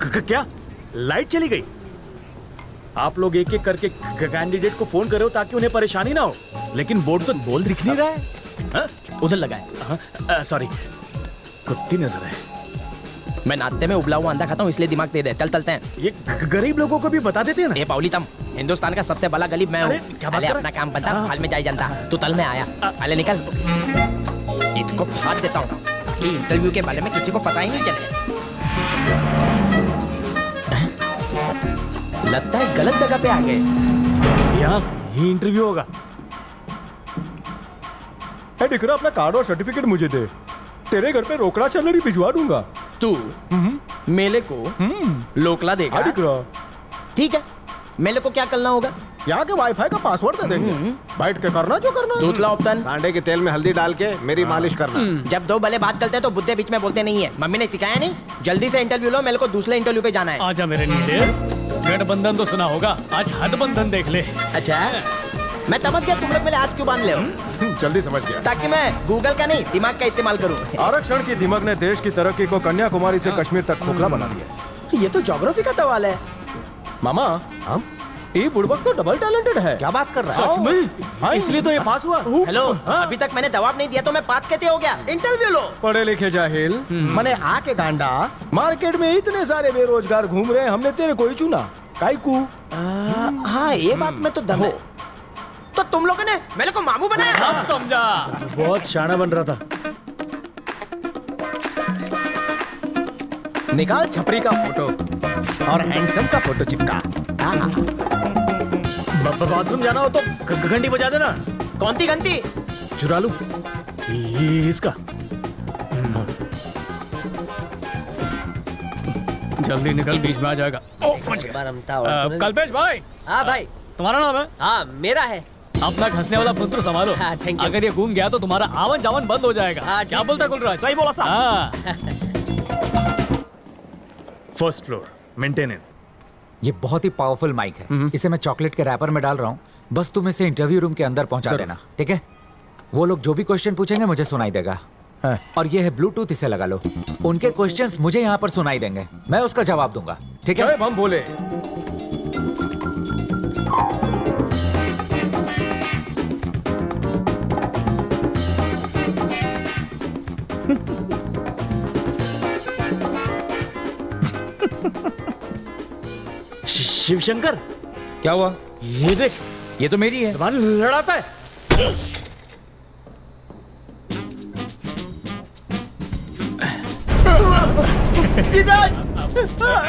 क्या लाइट चली गई? आप लोग एक एक करके कैंडिडेट को फोन करो ताकि उन्हें परेशानी ना हो, लेकिन बोर्ड तो बोल दिख नहीं रहा है। उधर लगा है। सॉरी, कुत्ती नजर है। मैं नाश्ते में उबला हुआ अंडा खाता हूँ इसलिए दिमाग तेज है। चल चलते हैं। ये गरीब लोगों को भी बता देते हैं ना। ये पाउली तम हिंदुस्तान का सबसे बड़ा गरीब मैं हूँ। क्या बात कर रहा है? अपना काम बनता हाल में जाए जनता। तू तल में आया पहले निकल। इसको फाड़ देता हूँ कि इंटरव्यू के बारे में किसी को पता ही नहीं चले। लगता है गलत जगह पे आ गए। यार ये इंटरव्यू होगा। दिख रहा, अपना कार्ड और सर्टिफिकेट मुझे दे। तेरे घर पे रोकड़ा सैलरी भिजवा दूंगा। तू मेले को लोकला देगा। दिख रहा, ठीक है, मेले को क्या करना होगा? यहाँ के वाईफाई का पासवर्ड दे देंगे। बैठ के करना जो करना। दूसरा ऑप्शन, सांडे के तेल में हल्दी डाल के मेरी मालिश करना। जब दो भले बात करते हैं तो बुद्धे बीच में बोलते नहीं है। मम्मी ने सिखाया नहीं? जल्दी से इंटरव्यू लो, मेरे को दूसरे इंटरव्यू पे जाना है। आजा मेरे नीले, गठबंधन तो सुना होगा, आज हथबंधन देख ले। अच्छा, मैं समझ गया तुम लोग मेरे हाथ क्यों बांध ले हो। जल्दी समझ गया। ताकि मैं गूगल का नहीं दिमाग का इस्तेमाल करूं। आरक्षण की दिमाग ने देश की तरक्की को कन्याकुमारी से कश्मीर तक खोखला बना दिया। ये तो ज्योग्राफी का सवाल है। मामा, हम ये बुड़बक तो डबल टैलेंटेड है। क्या बात कर रहा सच में? इसलिए तो ये पास हुआ। हेलो, अभी तक मैंने जवाब नहीं दिया तो मैं पास कैसे हो गया? इंटरव्यू लो। पढ़े लिखे जाहिल, मने आके गांडा। मार्केट में इतने सारे बेरोजगार घूम रहे हैं, हमने तेरे को ही चुना। काईकू? हाँ, ये बात में तो दम है। तो तुम लोगों ने मेरे को मामू बनाया? अब समझा। बहुत शाना बन रहा था। निकाल छपरी का फोटो और हैंडसम का फोटो चिपका। बाथरूम जाना हो तो घंटी बजा देना। कौन सी घंटी? चुरा लूं ये इसका। जल्दी निकल, बीच में आ जाएगा। कल्पेश भाई। हाँ भाई। तुम्हारा नाम है? हाँ मेरा है। अपना घसने वाला पुत्र संभालो। हाँ, thank you। अगर ये घूम गया तो तुम्हारा आवन जावन बंद हो जाएगा। हाँ, क्या ठीक बोलता है। गुलराज? सही बोला साहब। हाँ। First floor maintenance. ये बहुत ही पावरफुल माइक है। इसे मैं चॉकलेट के रैपर में डाल रहा हूँ। बस तुम इसे इंटरव्यू रूम के अंदर पहुंचा देना, ठीक है? वो लोग जो भी क्वेश्चन पूछेंगे मुझे सुनाई देगा। और ये है ब्लूटूथ, इसे लगा लो। उनके क्वेश्चंस मुझे यहाँ पर सुनाई देंगे, मैं उसका जवाब दूंगा, ठीक है? हम बोले शिवशंकर, क्या हुआ? ये देख, ये तो मेरी है। जबान लड़ाता है।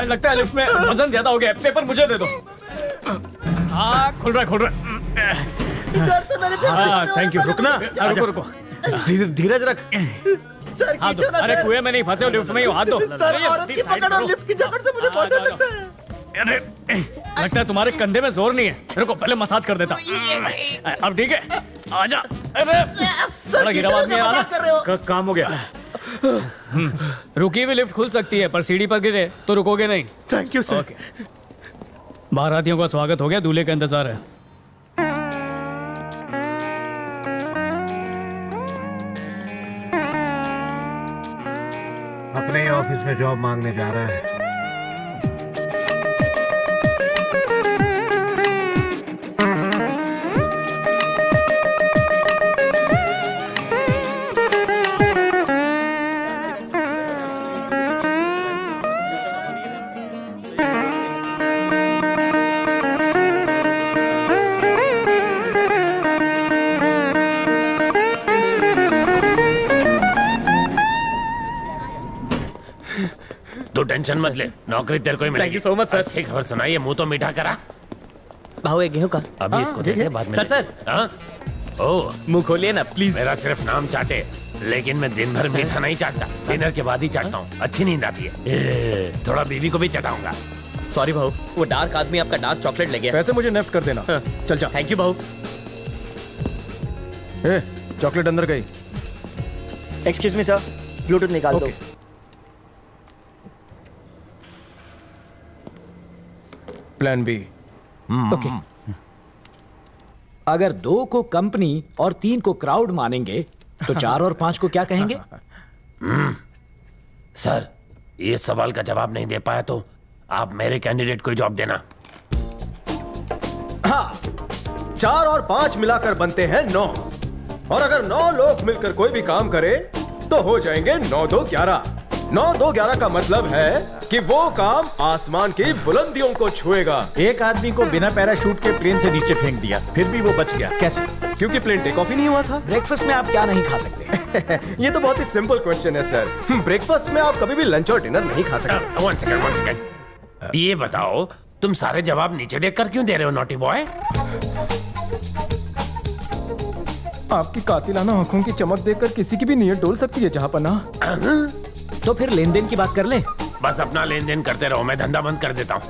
लगता है लिफ्ट में वजन ज्यादा हो गया। पेपर मुझे दे दो। हाँ, खुल रहा है। हाँ, थैंक यू। रुकना, रुको। धीरज रख। हाथ दो। अरे कुएं में नहीं फंसे हो, लिफ्ट में ही हो, हाथ दो। लिफ्ट की जकड़ से मुझे बहुत डर लगता है। अरे लगता है तुम्हारे कंधे में जोर नहीं है। रुको, पहले मसाज कर देता। अब ठीक है, आजा। अरे बड़ा गिरा आदमी है, आना। काम हो गया। रुकी हुई लिफ्ट खुल सकती है, पर सीढ़ी पर गिरे तो रुकोगे नहीं। Thank you sir. ओके। बारातियों का स्वागत हो गया, दूल्हे का इंतजार है। अपने ही ऑफिस में जॉब मांगने जा रहा है। तू टेंशन मत ले, नौकरी तेरे को ही मिलेगी। Thank you so much, sir। अच्छी खबर सुनाइए, मुंह तो मीठा करा। भाव है गेहूं का। अभी इसको दे दे, बाद में सर। हाँ? ओह, मुंह खोलिए ना प्लीज। मेरा सिर्फ नाम चाटे, लेकिन मैं दिन भर मीठा नहीं चाटता। डिनर के बाद ही चाटता हूँ, अच्छी नींद आती है। थोड़ा बीवी को भी चटाऊंगा। सॉरी भाऊ, वो डार्क आदमी आपका डार्क चॉकलेट ले गया। पैसे मुझे नेफ्ट कर देना। चल जा। थैंक यू भाऊ। चॉकलेट अंदर गई। एक्सक्यूज मी सर, ब्लूटूथ निकाल दो। Plan B. ओके। अगर 2 को कंपनी और 3 को क्राउड मानेंगे तो 4 और 5 को क्या कहेंगे? सर, ये सवाल का जवाब नहीं दे पाया तो आप मेरे कैंडिडेट को जॉब देना। हाँ, 4 और 5 मिलाकर बनते हैं 9, और अगर 9 लोग मिलकर कोई भी काम करे तो हो जाएंगे 9 2 11। 9 2 11 का मतलब है कि वो काम आसमान की बुलंदियों को छुएगा। एक आदमी को बिना पैराशूट के प्लेन से नीचे फेंक दिया, फिर भी वो बच गया। कैसे? क्योंकि प्लेन टेक ऑफ ही नहीं हुआ था। ब्रेकफास्ट में आप क्या नहीं खा सकते? ये तो बहुत ही सिंपल क्वेश्चन है सर। ब्रेकफास्ट में आप कभी भी लंच और डिनर नहीं खा सकते। One second. ये बताओ, तुम सारे जवाब नीचे देखकर क्यों दे रहे हो, नॉटी बॉय? आपकी कातिलाना आंखों की चमक देखकर किसी की भी नीयत डोल सकती है जहांपना। तो फिर लेन देन की बात कर ले। बस अपना लेन देन करते रहो, मैं धंधा बंद कर देता हूँ।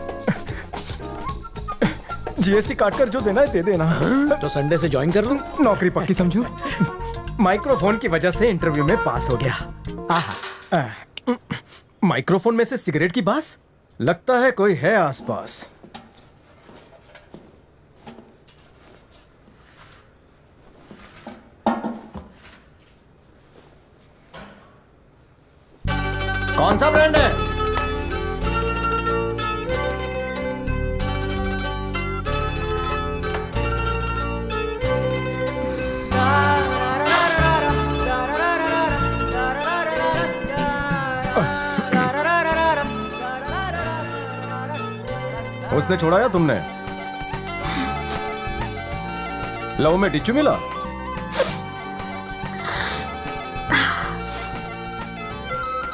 जीएसटी काटकर जो देना है दे देना। तो संडे से ज्वाइन कर लूं? नौकरी पक्की समझो। माइक्रोफोन की वजह से इंटरव्यू में पास हो गया। माइक्रोफोन में से सिगरेट की बास, लगता है कोई है आसपास। कौन सा ब्रांड है? उसने छोड़ा या तुमने? लव में डिच्चू मिला?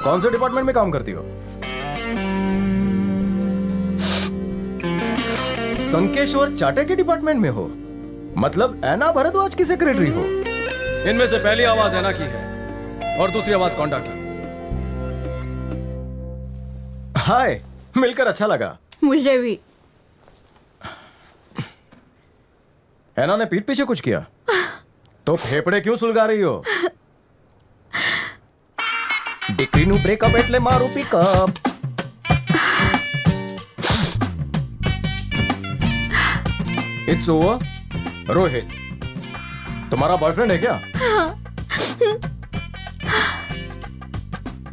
कौन से डिपार्टमेंट में काम करती हो? संकेश्वर चाटे के डिपार्टमेंट में हो? मतलब ऐना भरद्वाज की सेक्रेटरी हो? इनमें से पहली आवाज ऐना की है और दूसरी आवाज कौंडा की। हाय, मिलकर अच्छा लगा। मुझे भी। ऐना ने पीठ पीछे कुछ किया तो फेफड़े क्यों सुलगा रही हो? डिक्री नु ब्रेकअप एटले मारू पिकअप। It's over. रोहित, तुम्हारा बॉयफ्रेंड है क्या?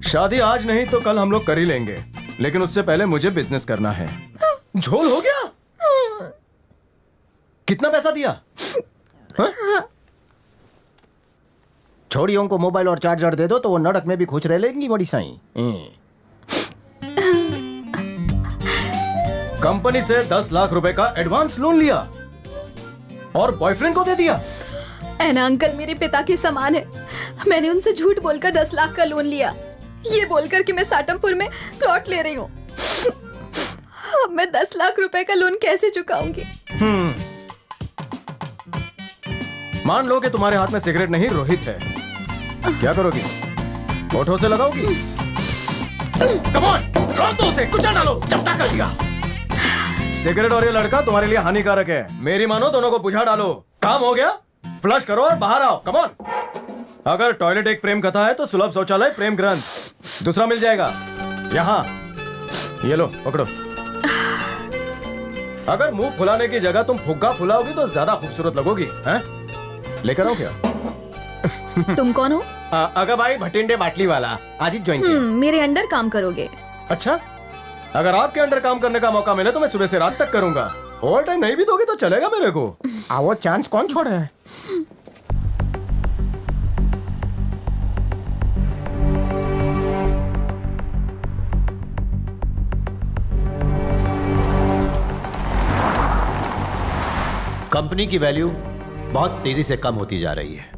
शादी आज नहीं तो कल हम लोग कर ही लेंगे, लेकिन उससे पहले मुझे बिजनेस करना है। झोल हो गया? कितना पैसा दिया? छोड़ियों को मोबाइल और चार्जर दे दो तो वो नड़क में भी खुश रह लेंगी बड़ी साई। कंपनी से 10 लाख रुपए का एडवांस लोन लिया और बॉयफ्रेंड को दे दिया। ऐना अंकल मेरे पिता के समान है। मैंने उनसे झूठ बोलकर 10 लाख का लोन लिया, ये बोलकर कि मैं साटमपुर में प्लॉट ले रही हूँ। अब मैं 10 लाख रुपए का लोन कैसे चुकाऊंगी? मान लो कि तुम्हारे हाथ में सिगरेट नहीं रोहित है, क्या करोगी? होठों से लगाओगी? कम ऑन, रोक दो उसे, कुचल डालो, चपटा कर दिया। सिगरेट और ये लड़का तुम्हारे लिए हानिकारक है। मेरी मानो, दोनों को बुझा डालो। काम हो गया? फ्लश करो और बाहर आओ। Come on. अगर टॉयलेट एक प्रेम कथा है तो सुलभ शौचालय प्रेम ग्रंथ दूसरा मिल जाएगा। यहाँ ये लो, पकड़ो। अगर मुंह फुलाने की जगह तुम फुग्गा फुलाओगी तो ज्यादा खूबसूरत लगोगी। हैं? लेकर आओ क्या? तुम कौन हो? अगर भाई भटिंडे बाटली वाला, आज ही ज्वाइन किया। मेरे अंडर काम करोगे? अच्छा, अगर आपके अंडर काम करने का मौका मिले तो मैं सुबह से रात तक करूंगा। ओवर टाइम नहीं भी दोगे तो चलेगा मेरे को। वो चांस कौन छोड़े है? कंपनी की वैल्यू बहुत तेजी से कम होती जा रही है।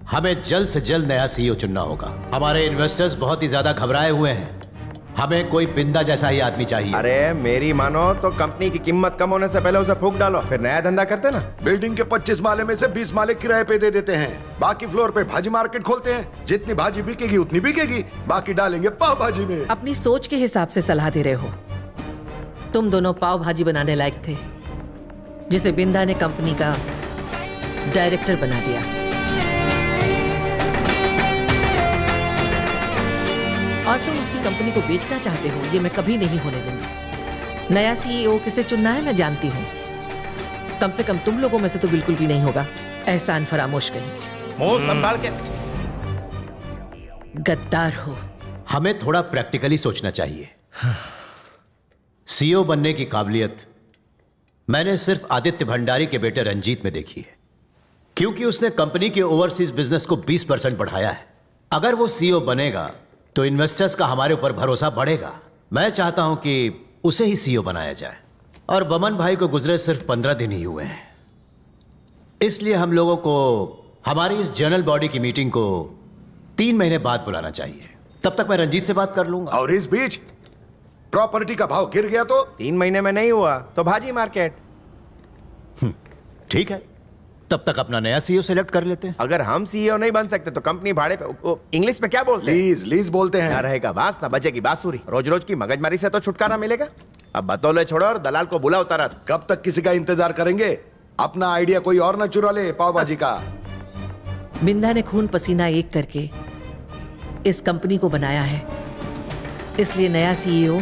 हमें जल्द से जल्द नया सीईओ चुनना होगा। हमारे इन्वेस्टर्स बहुत ही ज्यादा घबराए हुए हैं। हमें कोई बिंदा जैसा ही आदमी चाहिए। अरे मेरी मानो तो कंपनी की कीमत कम होने से पहले उसे फूंक डालो, फिर नया धंधा करते ना। बिल्डिंग के 25 माले में से 20 माले किराए पे दे देते हैं, बाकी फ्लोर पे भाजी मार्केट खोलते हैं। जितनी भाजी बिकेगी उतनी बिकेगी, बाकी डालेंगे पाव भाजी में। अपनी सोच के हिसाब से सलाह दे रहे हो। तुम दोनों पाव भाजी बनाने लायक थे, जिसे बिंदा ने कंपनी का डायरेक्टर बना दिया। और तुम उसकी कंपनी को बेचना चाहते हो, ये मैं कभी नहीं होने दूंगी। नया सीईओ किसे चुनना है मैं जानती हूँ। कम से कम तुम लोगों में से तो बिल्कुल भी नहीं होगा। एहसान फरामोश कहेंगे। मुंह संभाल के। गद्दार हो। हमें थोड़ा प्रैक्टिकली सोचना चाहिए। सीईओ बनने की काबिलियत मैंने सिर्फ आदित्य भंडारी के बेटे रंजीत में देखी है, क्योंकि उसने कंपनी के ओवरसीज बिजनेस को 20% बढ़ाया है। अगर वो सीईओ बनेगा तो इन्वेस्टर्स का हमारे ऊपर भरोसा बढ़ेगा। मैं चाहता हूं कि उसे ही सीईओ बनाया जाए। और बमन भाई को गुजरे सिर्फ 15 दिन ही हुए हैं, इसलिए हम लोगों को हमारी इस जनरल बॉडी की मीटिंग को 3 महीने बाद बुलाना चाहिए। तब तक मैं रंजीत से बात कर लूंगा। और इस बीच प्रॉपर्टी का भाव गिर गया तो 3 महीने में नहीं हुआ तो भाजी मार्केट। ठीक है, तब तक अपना नया सीईओ सेलेक्ट कर लेते हैं। अगर हम सीईओ नहीं बन सकते तो कंपनी भाड़े पे, इंग्लिश में क्या बोलते हैं? लीज लीज बोलते ना हैं। रहेगा बांस ना बजेगी बांसुरी। रोज रोज की मगजमारी से तो छुटकारा मिलेगा। अब बतौले छोड़ो और दलाल को बुलाओ तुरंत। कब तक किसी का इंतजार करेंगे? अपना आइडिया कोई और ना चुरा ले पाव भाजी का। बिंदा ने खून पसीना एक करके इस कंपनी को बनाया है, इसलिए नया सीईओ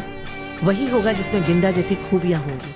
वही होगा जिसमें बिंदा जैसी खूबियां होंगी।